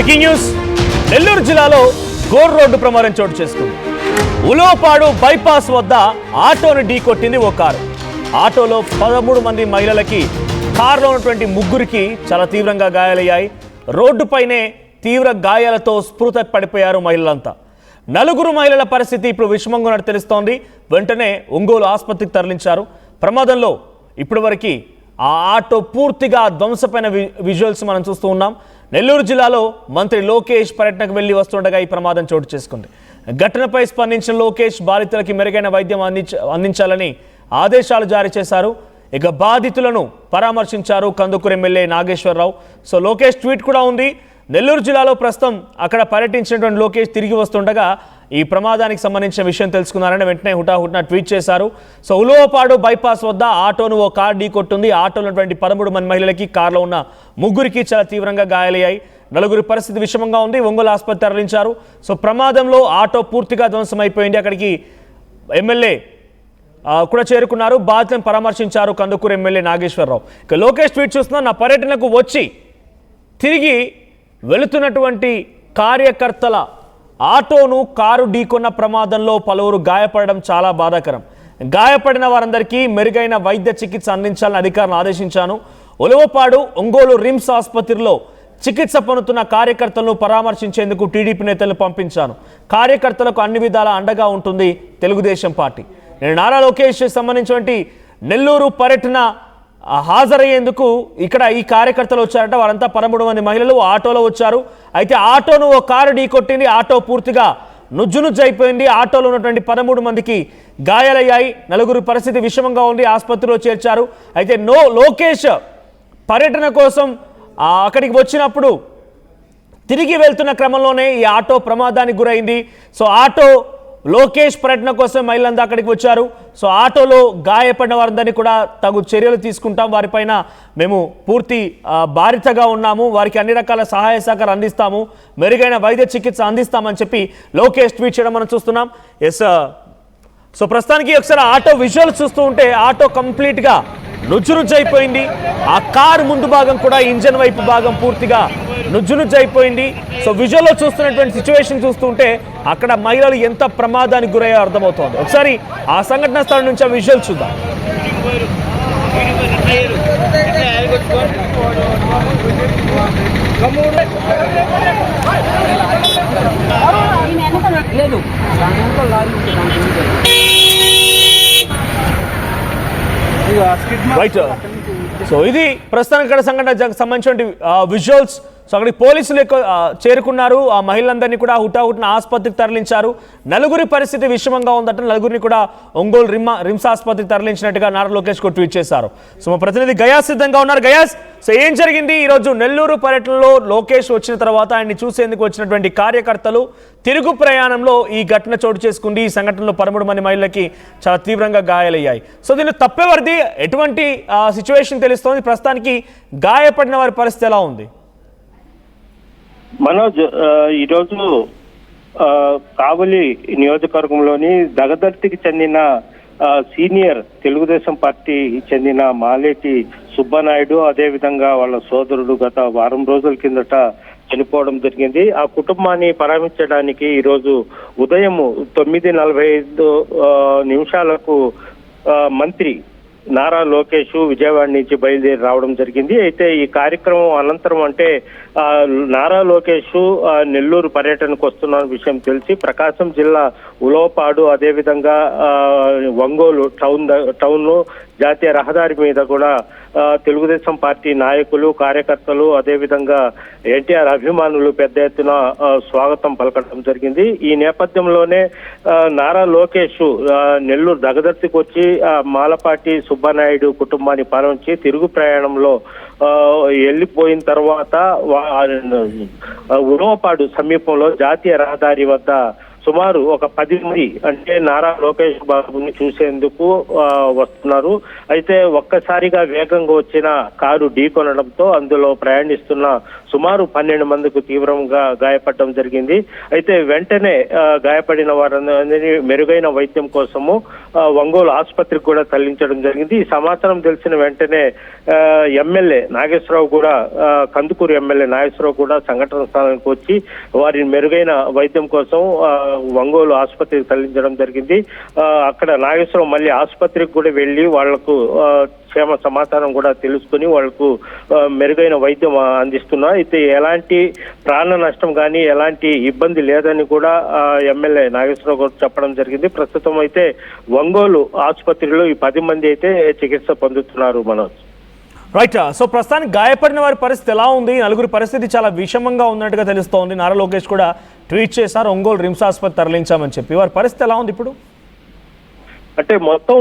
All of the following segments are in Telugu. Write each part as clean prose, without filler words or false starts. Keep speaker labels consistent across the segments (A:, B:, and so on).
A: Breaking news. నెల్లూరు జిల్లాలో ఘోర్ రోడ్డు ప్రమాదం చోటు చేసుకుంది. ఉలవపాడు బైపాస్ వద్ద ఆటోను ఢీకొట్టింది ఓ కారు. ఆటోలో 13 మంది మహిళలకి, కారులో ఉన్నటువంటి ముగ్గురికి చాలా తీవ్రంగా గాయాలయ్యాయి. రోడ్డుపైనే తీవ్ర గాయాలతో స్పృహ పడిపోయారు మహిళలంతా. 4 మహిళల పరిస్థితి ఇప్పుడు విషమంగా ఉన్నట్టు తెలుస్తోంది. వెంటనే ఒంగోలు ఆసుపత్రికి తరలించారు. ప్రమాదంలో ఇప్పటివరకు ఆ ఆటో పూర్తిగా ధ్వంసమైన విజువల్స్ మనం చూస్తూ ఉన్నాం. నెల్లూరు జిల్లాలో మంత్రి లోకేష్ పర్యటనకు వెళ్లి వస్తుండగా ఈ ప్రమాదం చోటు చేసుకుంది. ఘటనపై స్పందించిన లోకేష్ బాధితులకి మెరుగైన వైద్యం అందించాలని ఆదేశాలు జారీ చేశారు. ఇక బాధితులను పరామర్శించారు Kandukur MLA Nageswararao. So Lokesh tweet కూడా ఉంది. నెల్లూరు జిల్లాలో ప్రస్తుతం అక్కడ పర్యటించినటువంటి లోకేష్ తిరిగి వస్తుండగా ఈ ప్రమాదానికి సంబంధించిన విషయం తెలుసుకున్నారని వెంటనే హుటాహుటిన ట్వీట్ చేశారు. సో ఉలవపాడు బైపాస్ వద్ద ఆటోను ఓ కారు ఢీకొట్టింది. ఆటోలో ఉన్నటువంటి 13 మంది మహిళలకి, కారులో ఉన్న ముగ్గురికి చాలా తీవ్రంగా గాయాలయ్యాయి. 4 పరిస్థితి విషమంగా ఉంది. ఒంగోలు ఆసుపత్రి తరలించారు. సో ప్రమాదంలో ఆటో పూర్తిగా ధ్వంసమైపోయింది. అక్కడికి ఎమ్మెల్యే కూడా చేరుకున్నారు. బాధితులను పరామర్శించారు కందుకూరు ఎమ్మెల్యే నాగేశ్వరరావు. ఇక లోకేష్ ట్వీట్ చూస్తున్నా, నా పర్యటనకు వచ్చి తిరిగి వెళుతున్నటువంటి కార్యకర్తల ఆటోను కారు ఢీకొన్న ప్రమాదంలో పలువురు గాయపడడం చాలా బాధాకరం. గాయపడిన వారందరికీ మెరుగైన వైద్య చికిత్స అందించాలని అధికారులను ఆదేశించాను. ఉలవపాడు ఒంగోలు రిమ్స్ ఆసుపత్రిలో చికిత్స పొందుతున్న కార్యకర్తలను పరామర్శించేందుకు టీడీపీ నేతలను పంపించాను. కార్యకర్తలకు అన్ని విధాల అండగా ఉంటుంది తెలుగుదేశం పార్టీ. నేను నారా లోకేష్ సంబంధించినటువంటి నెల్లూరు పర్యటన హాజరయ్యేందుకు ఇక్కడ ఈ కార్యకర్తలు వచ్చారట. వారంతా 13 మంది మహిళలు ఆటోలో వచ్చారు. అయితే ఆటోను ఓ కారు ఢీకొట్టింది. ఆటో పూర్తిగా నుజ్జునుజ్జు అయిపోయింది. ఆటోలో ఉన్నటువంటి 13 మందికి గాయాలయ్యాయి. 4 పరిస్థితి విషమంగా ఉంది. ఆసుపత్రిలో చేర్చారు. అయితే లోకేష్ పర్యటన కోసం అక్కడికి వచ్చినప్పుడు తిరిగి వెళ్తున్న క్రమంలోనే ఈ ఆటో ప్రమాదానికి గురైంది. సో ఆటో లోకేష్ పర్యటన కోసం మహిళలంతా అక్కడికి వచ్చారు. సో ఆటోలో గాయపడిన వారందరినీ కూడా తగు చర్యలు తీసుకుంటాం. వారిపైన మేము పూర్తి బాధ్యతగా ఉన్నాము. వారికి అన్ని రకాల సహాయ సహకారం అందిస్తాము. మెరుగైన వైద్య చికిత్స అందిస్తామని చెప్పి లోకేష్ ట్వీట్ చేయడం మనం చూస్తున్నాం. ఎస్. సో ప్రస్తుతానికి ఒకసారి ఆటో విజువల్స్ చూస్తూ ఉంటే ఆటో కంప్లీట్గా నుజ్జునుజ్జు అయిపోయింది. ఆ కారు ముందు భాగం కూడా, ఇంజన్ వైపు భాగం పూర్తిగా నుజ్జునుజ్జు అయిపోయింది. సో విజువల్లో చూస్తున్నటువంటి సిచ్యువేషన్ చూస్తుంటే అక్కడ మహిళలు ఎంత ప్రమాదానికి గురయ్యారో అర్థమవుతోంది. ఒకసారి ఆ సంఘటన స్థలం నుంచి ఆ విజువల్ చూద్దాం. రైట్. సో ఇది ప్రస్తుతానికి ఇక్కడ సంఘటనకు సంబంధించిన విజువల్స్. సో అక్కడికి పోలీసులు చేరుకున్నారు. ఆ మహిళలందరినీ కూడా హుటాహుటిన ఆసుపత్రికి తరలించారు. 4 పరిస్థితి విషమంగా ఉందట. 4 కూడా ఒంగోలు రిమ్స్ ఆసుపత్రికి తరలించినట్టుగా నారా లోకేష్ ట్వీట్ చేశారు. సో మా ప్రతినిధి గయాస్ సిద్ధంగా ఉన్నారు. గయాస్, సో ఏం జరిగింది ఈరోజు నెల్లూరు పర్యటనలో? లోకేష్ వచ్చిన తర్వాత ఆయన్ని చూసేందుకు వచ్చినటువంటి కార్యకర్తలు తిరుగు ప్రయాణంలో ఈ ఘటన చోటు చేసుకుంది. ఈ సంఘటనలో 13 మంది మహిళలకి చాలా తీవ్రంగా గాయాలయ్యాయి. సో దీన్ని తప్పేవారిది ఎటువంటి సిచ్యువేషన్ తెలుస్తోంది? ప్రస్తుతానికి గాయపడిన వారి పరిస్థితి ఎలా ఉంది?
B: మనోజ్, ఈరోజు కావలి నియోజకవర్గంలోని దగదర్తికి చెందిన సీనియర్ తెలుగుదేశం పార్టీ చెందిన మాలేటి సుబ్బనాయుడు, అదేవిధంగా వాళ్ళ సోదరుడు గత వారం రోజుల కిందట చనిపోవడం జరిగింది. ఆ కుటుంబాన్ని పరామర్శించడానికి ఈరోజు ఉదయం 9:45 మంత్రి నారా లోకేష్ విజయవాడ నుంచి బయలుదేరి రావడం జరిగింది. అయితే ఈ కార్యక్రమం అనంతరం అంటే నారా లోకేష్ నెల్లూరు పర్యటనకు వస్తున్న విషయం తెలిసి ప్రకాశం జిల్లా ఉలవపాడు, అదేవిధంగా ఒంగోలు టౌన్ జాతీయ రహదారి మీద కూడా తెలుగుదేశం పార్టీ నాయకులు, కార్యకర్తలు, అదేవిధంగా ఎన్టీఆర్ అభిమానులు పెద్ద ఎత్తున స్వాగతం పలకడం జరిగింది. ఈ నేపథ్యంలోనే నారా లోకేష్ నెల్లూరు దగదర్తికి వచ్చి మాలపాటి సుబ్బనాయుడు కుటుంబాన్ని పరామర్శించి తిరుగు ప్రయాణంలో వెళ్ళిపోయిన తర్వాత ఉలవపాడు సమీపంలో జాతీయ రహదారి వద్ద సుమారు ఒక 10 మంది అంటే నారా లోకేష్ బాబుని చూసేందుకు వస్తున్నారు. అయితే ఒక్కసారిగా వేగంగా వచ్చిన కారు ఢీకొనడంతో అందులో ప్రయాణిస్తున్న సుమారు 12 మందికి తీవ్రంగా గాయపడడం జరిగింది. అయితే వెంటనే గాయపడిన వారందరినీ మెరుగైన వైద్యం కోసము ఒంగోలు ఆసుపత్రికి కూడా తరలించడం జరిగింది. ఈ సమాచారం తెలిసిన వెంటనే ఎమ్మెల్యే నాగేశ్వరరావు కూడా కందుకూరు ఎమ్మెల్యే నాగేశ్వరరావు కూడా సంఘటన స్థలానికి వచ్చి వారిని మెరుగైన వైద్యం కోసం ఒంగోలు ఆసుపత్రికి తరలించడం జరిగింది. అక్కడ నాగేశ్వరరావు మళ్ళీ ఆసుపత్రికి కూడా వెళ్లి వాళ్లకు క్షేమ సమాచారం కూడా తెలుసుకుని వాళ్లకు మెరుగైన వైద్యం అందిస్తున్నారు. అయితే ఎలాంటి ప్రాణ నష్టం కానీ ఎలాంటి ఇబ్బంది లేదని కూడా ఎమ్మెల్యే నాగేశ్వరరావు గారు చెప్పడం జరిగింది. ప్రస్తుతం అయితే ఒంగోలు ఆసుపత్రిలో ఈ 10 మంది అయితే చికిత్స పొందుతున్నారు. మనోజ్,
A: రైట్. సో ప్రస్తుతానికి గాయపడిన వారి పరిస్థితి ఎలా ఉంది? నలుగురి పరిస్థితి చాలా విషమంగా ఉన్నట్టుగా తెలుస్తోంది. నారా లోకేష్ కూడా ట్వీట్ చేశారు, ఒంగోలు రిమ్స్ ఆసుపత్రి తరలించామని చెప్పి. వారి పరిస్థితి ఎలా ఉంది ఇప్పుడు?
B: అంటే మొత్తం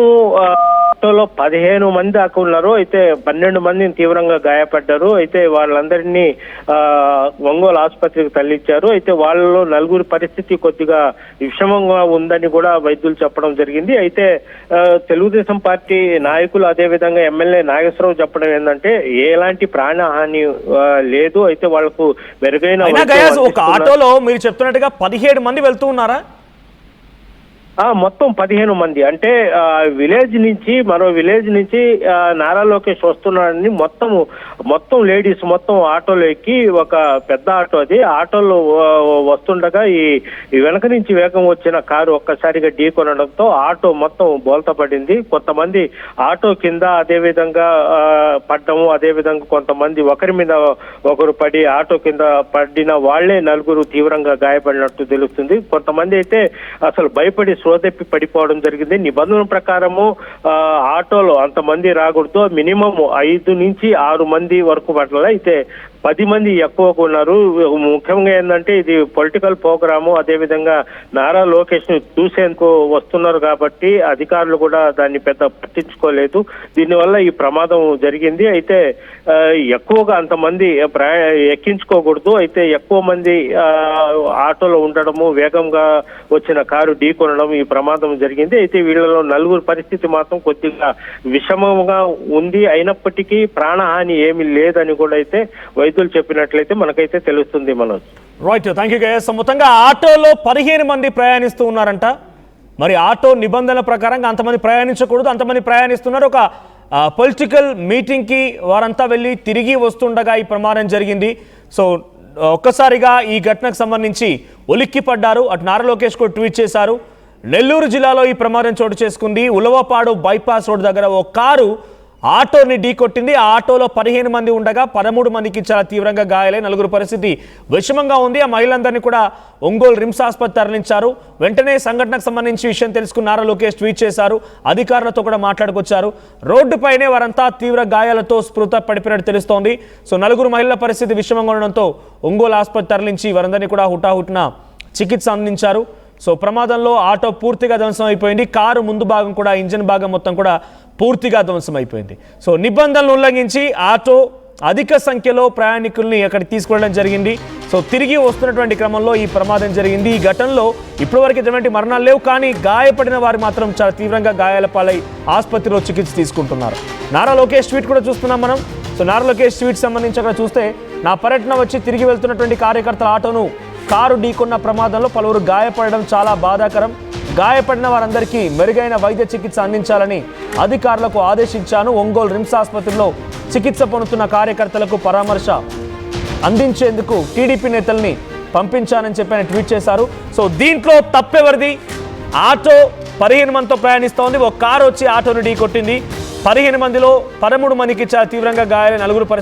B: ఆటోలో 15 మంది దాకా ఉన్నారు. అయితే 12 మందిని తీవ్రంగా గాయపడ్డారు. అయితే వాళ్ళందరినీ ఒంగోలు ఆసుపత్రికి తరలించారు. అయితే వాళ్ళలో 4 పరిస్థితి కొద్దిగా విషమంగా ఉందని కూడా వైద్యులు చెప్పడం జరిగింది. అయితే తెలుగుదేశం పార్టీ నాయకులు అదేవిధంగా ఎమ్మెల్యే నాగేశ్వరరావు చెప్పడం ఏంటంటే ఎలాంటి ప్రాణహాని లేదు. అయితే వాళ్లకు మెరుగైన
A: ఒక ఆటోలో మీరు చెప్తున్నట్టుగా 17 మంది వెళ్తూ ఉన్నారా?
B: మొత్తం 15 మంది. అంటే విలేజ్ నుంచి మరో విలేజ్ నుంచి నారా లోకేష్ వస్తున్నాడని మొత్తం లేడీస్ మొత్తం ఆటోలో ఎక్కి ఒక పెద్ద ఆటో, అది ఆటోలో వస్తుండగా ఈ వెనక నుంచి వేగం వచ్చిన కారు ఒక్కసారిగా ఢీకొనడంతో ఆటో మొత్తం బోల్తా పడింది. కొంతమంది ఆటో కింద అదేవిధంగా పడ్డము, అదేవిధంగా కొంతమంది ఒకరి మీద ఒకరు పడి ఆటో కింద పడిన వాళ్లే 4 తీవ్రంగా గాయపడినట్టు తెలుస్తుంది. కొంతమంది అయితే అసలు భయపడి స్రోదెప్పి పడిపోవడం జరిగింది. నిబంధనల ప్రకారము ఆటోలో అంతమంది రాకూడదు, మినిమం 5 నుంచి 6 మంది వరకు పట్ల. అయితే 10 మంది ఎక్కువగా ఉన్నారు. ముఖ్యంగా ఏంటంటే ఇది పొలిటికల్ ప్రోగ్రాము, అదేవిధంగా నారా లోకేష్ ను చూసేందుకు వస్తున్నారు కాబట్టి అధికారులు కూడా దాన్ని పెద్ద పట్టించుకోలేదు. దీనివల్ల ఈ ప్రమాదం జరిగింది. అయితే ఎక్కువగా అంతమంది ఎక్కించుకోకూడదు. అయితే ఎక్కువ మంది ఆటోలో ఉండడము, వేగంగా వచ్చిన కారు ఢీకొనడం ఈ ప్రమాదం జరిగింది. అయితే వీళ్ళలో 4 పరిస్థితి మాత్రం కొద్దిగా విషమంగా ఉంది. అయినప్పటికీ ప్రాణహాని ఏమీ లేదని కూడా అయితే వైద్యులు చెప్పినట్లయితే మనకైతే తెలుస్తుంది. Manoj,
A: right, thank you guys. మొత్తంగా ఆటోలో 15 మంది ప్రయాణిస్తూ ఉన్నారంట. మరి ఆటో నిబంధనల ప్రకారంగా అంతమంది ప్రయాణించకూడదు, అంతమంది ప్రయాణిస్తున్నారు. ఒక పొలిటికల్ మీటింగ్కి వారంతా వెళ్ళి తిరిగి వస్తుండగా ఈ ప్రమాదం జరిగింది. సో ఒక్కసారిగా ఈ ఘటనకు సంబంధించి ఉలిక్కి పడ్డారు. అటు నారా లోకేష్ కూడా ట్వీట్ చేశారు. నెల్లూరు జిల్లాలో ఈ ప్రమాదం చోటు చేసుకుంది. ఉలవపాడు బైపాస్ రోడ్ దగ్గర ఓ కారు ఆటోని ఢీకొట్టింది. ఆ ఆటోలో 15 మంది ఉండగా 13 మందికి చాలా తీవ్రంగా గాయాలై 4 పరిస్థితి విషమంగా ఉంది. ఆ మహిళలందరినీ కూడా ఒంగోలు రిమ్స్ ఆసుపత్రి తరలించారు. వెంటనే సంఘటనకు సంబంధించి విషయం తెలుసుకున్న నారా లోకేష్ ట్వీట్ చేశారు. అధికారులతో కూడా మాట్లాడుకొచ్చారు. రోడ్డుపైనే వారంతా తీవ్ర గాయాలతో స్పృహ పడిపోయినట్టు తెలుస్తోంది. సో 4 మహిళల పరిస్థితి విషమంగా ఉండడంతో ఒంగోలు ఆసుపత్రి తరలించి వారందరినీ కూడా హుటాహుటిన చికిత్స అందించారు. సో ప్రమాదంలో ఆటో పూర్తిగా ధ్వంసం అయిపోయింది. కారు ముందు భాగం కూడా, ఇంజిన్ భాగం మొత్తం కూడా పూర్తిగా ధ్వంసం అయిపోయింది. సో నిబంధనలు ఉల్లంఘించి ఆటో అధిక సంఖ్యలో ప్రయాణికుల్ని అక్కడికి తీసుకెళ్ళడం జరిగింది. సో తిరిగి వస్తున్నటువంటి క్రమంలో ఈ ప్రమాదం జరిగింది. ఈ ఘటనలో ఇప్పటివరకు ఎటువంటి మరణాలు లేవు, కానీ గాయపడిన వారు మాత్రం చాలా తీవ్రంగా గాయాల పాలై ఆసుపత్రిలో చికిత్స తీసుకుంటున్నారు. నారా లోకేష్ ట్వీట్ కూడా చూస్తున్నాం మనం. సో నారా లోకేష్ ట్వీట్ సంబంధించి అక్కడ చూస్తే, నా పర్యటన వచ్చి తిరిగి వెళ్తున్నటువంటి కార్యకర్తల ఆటోను కారు ఢీకొన్న ప్రమాదంలో పలువురు గాయపడడం చాలా బాధాకరం. గాయపడిన వారందరికీ మెరుగైన వైద్య చికిత్స అందించాలని అధికారులకు ఆదేశించాను. ఒంగోలు రిమ్స్ ఆసుపత్రిలో చికిత్స పొందుతున్న కార్యకర్తలకు పరామర్శ అందించేందుకు టీడీపీ నేతల్ని పంపించానని చెప్పి ట్వీట్ చేశారు. సో దీంట్లో తప్పెవరిది? ఆటో 15 మందితో ప్రయాణిస్తోంది. ఒక కారు వచ్చి ఆటోను ఢీకొట్టింది. 15 మందిలో 13 మందికి చాలా తీవ్రంగా గాయాలైన 4 పరిస్థితి